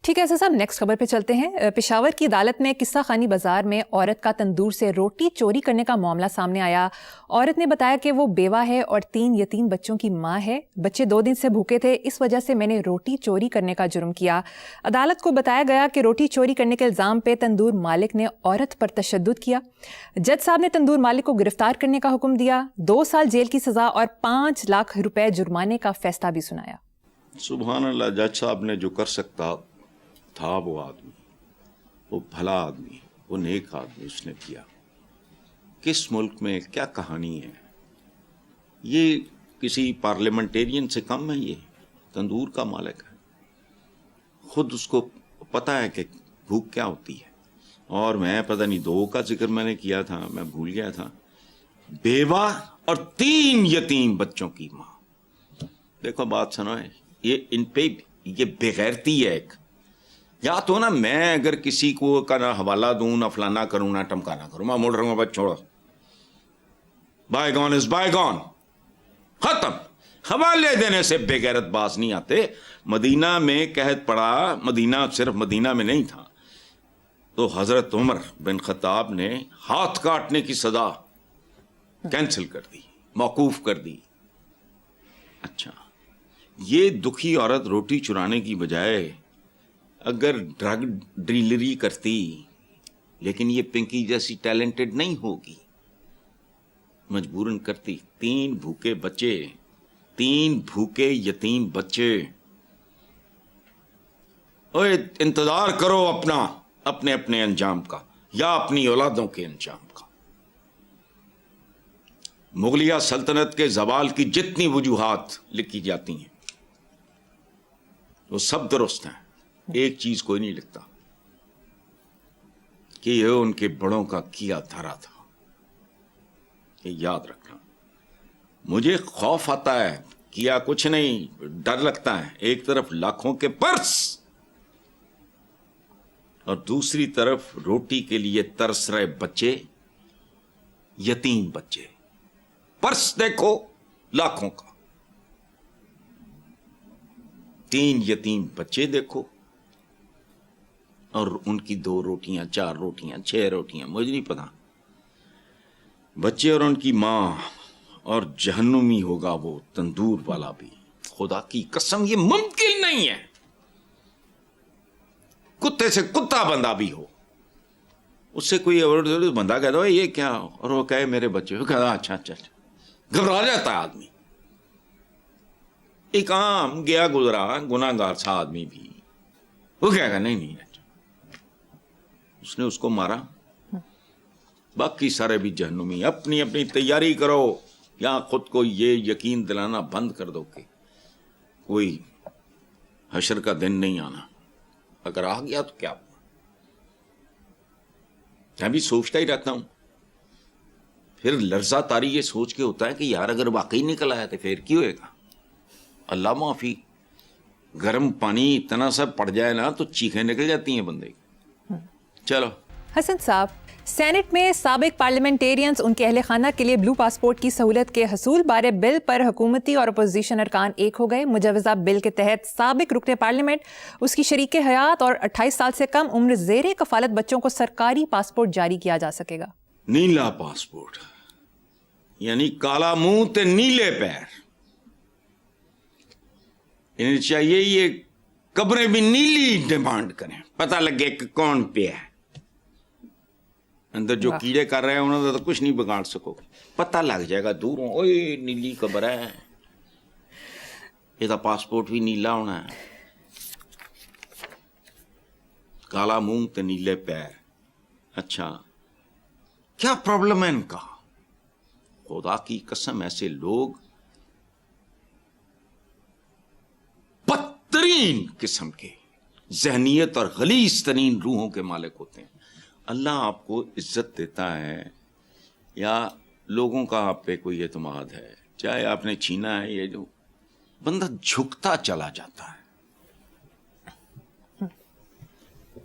ٹھیک ہے ایسا صاحب، نیکسٹ خبر پہ چلتے ہیں۔ پشاور کی عدالت میں قصہ خانی بازار میں عورت کا تندور سے روٹی چوری کرنے کا معاملہ سامنے آیا۔ عورت نے بتایا کہ وہ بیوہ ہے اور 3 یتیم بچوں کی ماں ہے۔ بچے 2 دن سے بھوکے تھے، اس وجہ سے میں نے روٹی چوری کرنے کا جرم کیا۔ عدالت کو بتایا گیا کہ روٹی چوری کرنے کے الزام پہ تندور مالک نے عورت پر تشدد کیا۔ جج صاحب نے تندور مالک کو گرفتار کرنے کا حکم دیا، 2 سال جیل کی سزا اور 5 لاکھ روپے جرمانے کا فیصلہ بھی سنایا۔ سبحان اللہ، جج صاحب نے جو کر سکتا تھا وہ آدمی، وہ بھلا آدمی، وہ نیک آدمی، اس نے کیا۔ کس ملک میں کیا کہانی ہے؟ یہ کسی پارلیمنٹیرین سے کم ہے؟ یہ تندور کا مالک ہے، خود اس کو پتا ہے کہ بھوک کیا ہوتی ہے۔ اور میں پتہ نہیں 2 کا ذکر میں نے کیا تھا، میں بھول گیا تھا، بیوہ اور 3 یتیم بچوں کی ماں۔ دیکھو بات سنو، یہ ان پہ یہ بےغیرتی ہے ایک۔ یا تو نا میں اگر کسی کو کا نہ حوالہ دوں، نہ فلانا کروں، نہ ٹمکانا کروں، میں مڑ رہا ہوں، بس چھوڑو، bygone is bygone, ختم۔ حوالے دینے سے بے غیرت باز نہیں آتے۔ مدینہ میں قحط پڑا، مدینہ صرف مدینہ میں نہیں تھا، تو حضرت عمر بن خطاب نے ہاتھ کاٹنے کی سزا کینسل کر دی، موقوف کر دی۔ اچھا، یہ دکھی عورت روٹی چرانے کی بجائے اگر ڈرگ ڈیلری کرتی، لیکن یہ پنکی جیسی ٹیلنٹڈ نہیں ہوگی، مجبوراً کرتی۔ 3 بھوکے بچے، 3 بھوکے یتیم بچے۔ اوے انتظار کرو اپنے انجام کا، یا اپنی اولادوں کے انجام کا۔ مغلیہ سلطنت کے زوال کی جتنی وجوہات لکھی جاتی ہیں وہ سب درست ہیں، ایک چیز کوئی نہیں لکھتا کہ یہ ان کے بڑوں کا کیا دھرا تھا۔ یہ یاد رکھنا۔ مجھے خوف آتا ہے، کیا کچھ نہیں، ڈر لگتا ہے۔ ایک طرف لاکھوں کے پرس اور دوسری طرف روٹی کے لیے ترس رہے بچے، یتیم بچے۔ پرس دیکھو لاکھوں کا، 3 یتیم بچے دیکھو، اور ان کی 2 روٹیاں، 4 روٹیاں، 6 روٹیاں، مجھے نہیں پتا۔ بچے اور ان کی ماں، اور جہنمی ہوگا وہ تندور والا بھی۔ خدا کی قسم یہ ممکن نہیں ہے، کتے سے کتا بندہ بھی ہو، اس سے کوئی بندہ کہہ دو یہ کیا، اور وہ کہے میرے بچے، وہ کہتا اچھا اچھا اچھا، گھبرا جاتا ہے آدمی۔ ایک عام گیا گزرا گناہگار سا آدمی بھی وہ کہے گا نہیں نہیں، اس نے اس کو مارا، باقی سارے بھی جہنمی۔ اپنی اپنی تیاری کرو، یا خود کو یہ یقین دلانا بند کر دو کہ کوئی حشر کا دن نہیں آنا، اگر آ گیا تو کیا ہوا۔ میں بھی سوچتا ہی رہتا ہوں، پھر لرزہ طاری یہ سوچ کے ہوتا ہے کہ یار اگر واقعی نکل آیا تو پھر کی ہوئے گا؟ اللہ معافی، گرم پانی اتنا سا پڑ جائے نا تو چیخیں نکل جاتی ہیں بندے کی۔ چلو حسن صاحب، سینٹ میں سابق پارلیمنٹیرینز ان کے اہل خانہ کے لیے بلو پاسپورٹ کی سہولت کے حصول بارے بل پر حکومتی اور اپوزیشن ارکان ایک ہو گئے۔ مجوزہ بل کے تحت سابق رکن پارلیمنٹ، اس کی شریک حیات اور 28 سال سے کم عمر زیر کفالت بچوں کو سرکاری پاسپورٹ جاری کیا جا سکے گا۔ نیلا پاسپورٹ یعنی کالا منہ تے نیلے پیر، انہیں چاہیے یہ قبریں بھی نیلی ڈیمانڈ کریں، پتہ لگے کہ کون پہ ہے۔ اندر جو کیڑے کر رہے ہیں انہوں نے تو کچھ نہیں بگاڑ سکو، پتہ لگ جائے گا دوروں، اوے نیلی قبر ہے، یہ تو پاسپورٹ بھی نیلا ہونا ہے۔ کالا منہ تے نیلے پیر، اچھا کیا پرابلم ہے ان کا؟ خدا کی قسم ایسے لوگ بدترین قسم کے ذہنیت اور غلیظ ترین روحوں کے مالک ہوتے ہیں۔ اللہ آپ کو عزت دیتا ہے یا لوگوں کا آپ پہ کوئی اعتماد ہے، چاہے آپ نے چھینا ہے، یہ جو بندہ جھکتا چلا جاتا ہے۔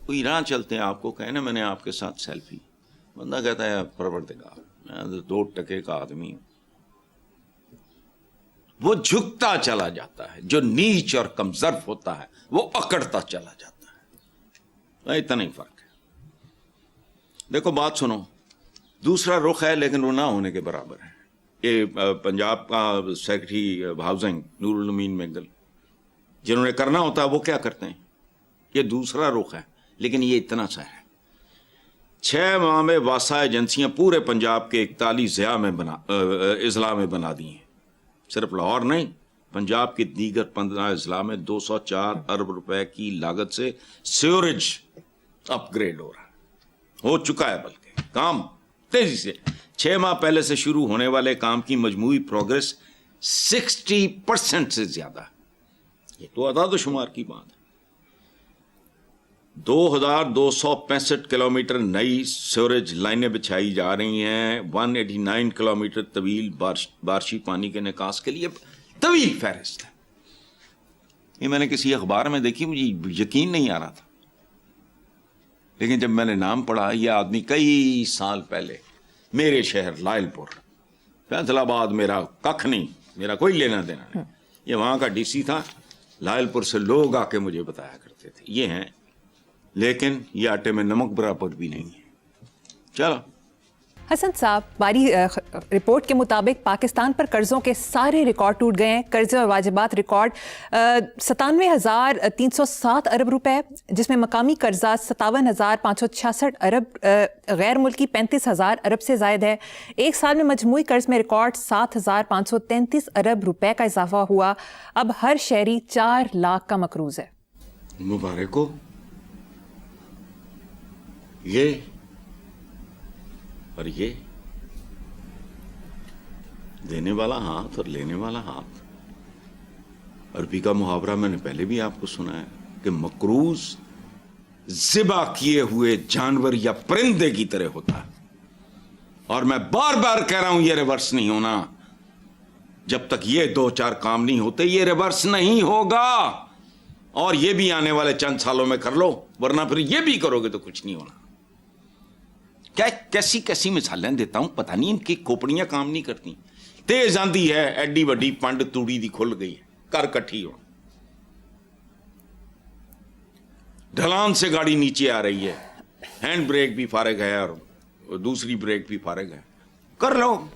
کوئی راہ چلتے ہیں آپ کو کہے نا میں نے آپ کے ساتھ سیلفی، بندہ کہتا ہے پروردگار میں 2 ٹکے کا آدمی ہوں، وہ جھکتا چلا جاتا ہے۔ جو نیچ اور کمظرف ہوتا ہے وہ اکڑتا چلا جاتا ہے۔ اتنا ہی فرق ہے. دیکھو بات سنو, دوسرا رخ ہے لیکن وہ نہ ہونے کے برابر ہے. یہ پنجاب کا سیکرٹری ہاؤسنگ نور الامین مینگل, جنہوں نے کرنا ہوتا ہے وہ کیا کرتے ہیں, یہ دوسرا رخ ہے. لیکن یہ اتنا سا ہے, 6 ماہ میں واسطہ ایجنسیاں پورے پنجاب کے 41 اضلاع میں بنا دی ہیں. صرف لاہور نہیں, پنجاب کے دیگر 15 اضلاع میں 204 ارب روپے کی لاگت سے سیوریج اپ گریڈ ہو رہا ہے, ہو چکا ہے. بلکہ کام تیزی سے 6 ماہ پہلے سے شروع ہونے والے کام کی مجموعی پروگرس 60% سے زیادہ ہے. یہ تو اعداد و شمار کی بات ہے. 2265 کلومیٹر نئی سیوریج لائنیں بچھائی جا رہی ہیں. 189 کلومیٹر طویل بارشی پانی کے نکاس کے لیے طویل فہرست ہے. یہ میں نے کسی اخبار میں دیکھی, مجھے یقین نہیں آ رہا تھا, لیکن جب میں نے نام پڑھا, یہ آدمی کئی سال پہلے میرے شہر لائل پور, فیصل آباد میرا ککھ نہیں, میرا کوئی لینا دینا نہیں, یہ وہاں کا ڈی سی تھا. لائل پور سے لوگ آ کے مجھے بتایا کرتے تھے یہ ہیں, لیکن یہ آٹے میں نمک برابر بھی نہیں ہے. چلو حسن صاحب, باری رپورٹ کے مطابق پاکستان پر قرضوں کے سارے ریکارڈ ٹوٹ گئے ہیں. قرضے اور واجبات ریکارڈ 97,307 ارب روپے, جس میں مقامی قرضہ 57,566 ارب, غیر ملکی 35,000 ارب سے زائد ہے. ایک سال میں مجموعی قرض میں ریکارڈ 7,533 ارب روپے کا اضافہ ہوا. اب ہر شہری 4 لاکھ کا مقروض ہے. مبارک ہو. یہ اور یہ دینے والا ہاتھ اور لینے والا ہاتھ. عربی کا محاورہ میں نے پہلے بھی آپ کو سنا ہے کہ مقروض ذبح کیے ہوئے جانور یا پرندے کی طرح ہوتا ہے. اور میں بار بار کہہ رہا ہوں یہ ریورس نہیں ہونا. جب تک یہ 2-4 کام نہیں ہوتے یہ ریورس نہیں ہوگا. اور یہ بھی آنے والے چند سالوں میں کر لو, ورنہ پھر یہ بھی کرو گے تو کچھ نہیں ہونا. کیا کیسی مثالیں دیتا ہوں, پتہ نہیں ان کی کھوپڑیاں کام نہیں کرتی. تیز آندھی ہے, ایڈی وڈی پنڈ توڑی دی کھل گئی ہے, کر کٹھی ہو. ڈھلان سے گاڑی نیچے آ رہی ہے, ہینڈ بریک بھی فارغ ہے اور دوسری بریک بھی فارغ ہے, کر لو.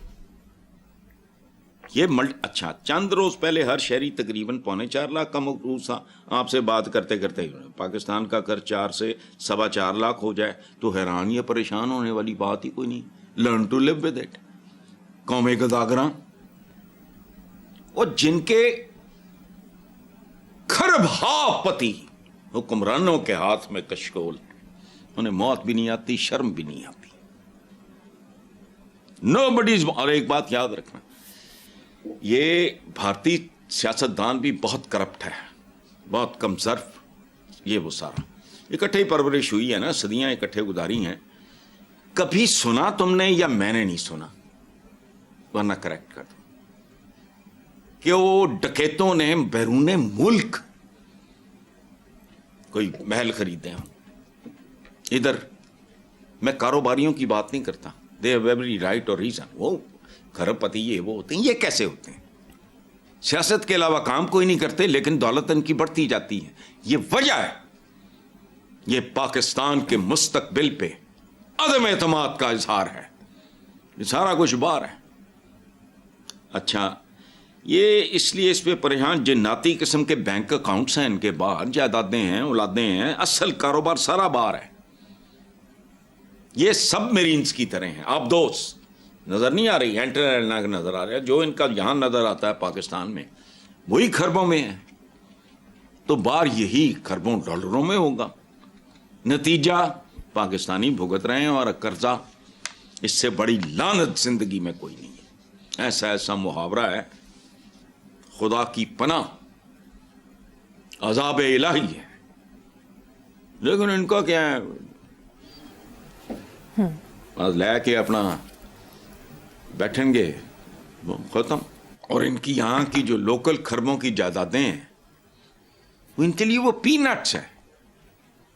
یہ اچھا, چند روز پہلے ہر شہری تقریباً 4.25 لاکھ کا مقروض تھا. آپ سے بات کرتے کرتے پاکستان کا قرض 4 سے 4.25 لاکھ ہو جائے تو حیران یا پریشان ہونے والی بات ہی کوئی نہیں. Learn to live with it. قوم گداگراں اور جن کے کھرب پتی حکمرانوں کے ہاتھ میں کشکول, انہیں موت بھی نہیں آتی, شرم بھی نہیں آتی. نوبڈیز. اور ایک بات یاد رکھنا, یہ بھارتی سیاستدان بھی بہت کرپٹ ہے, بہت کم ظرف. یہ وہ سارا اکٹھے ہی پرورش ہوئی ہے نا, صدیاں اکٹھے گزاری ہیں. کبھی سنا تم نے یا میں نے نہیں سنا, ورنہ کریکٹ کر دو, کہ وہ ڈکیتوں نے بیرون ملک کوئی محل خریدے ہوں. ادھر میں کاروباریوں کی بات نہیں کرتا, دے ہیو ایوری رائٹ اور ریزن. وہ کھرب پتی یہ وہ ہوتے ہیں, یہ کیسے ہوتے ہیں؟ سیاست کے علاوہ کام کوئی نہیں کرتے لیکن دولت ان کی بڑھتی جاتی ہے. یہ وجہ ہے. یہ پاکستان کے مستقبل پہ عدم اعتماد کا اظہار ہے. یہ سارا کچھ بار ہے. اچھا, یہ اس لیے اس پہ پریشان جناتی قسم کے بینک اکاؤنٹس ہیں ان کے باہر, جائیدادیں ہیں, اولادیں ہیں, اصل کاروبار سارا باہر ہے. یہ سب میرینز کی طرح ہیں. آپ دوست نظر نہیں آ رہی, انٹرنیٹ نظر آ رہا ہے. جو ان کا یہاں نظر آتا ہے پاکستان میں وہی خربوں میں ہے, تو باہر یہی خربوں ڈالروں میں ہوگا. نتیجہ پاکستانی بھگت رہے ہیں, اور قرضہ اس سے بڑی لعنت زندگی میں کوئی نہیں ہے. ایسا محاورہ ہے, خدا کی پناہ, عذاب الہی ہے. لیکن ان کا کیا ہے, لے کے اپنا بیٹھیں گے, وہ ختم. اور ان کی یہاں کی جو لوکل خربوں کی جائیدادیں ہیں, وہ ان کے لیے وہ پی نٹس ہے.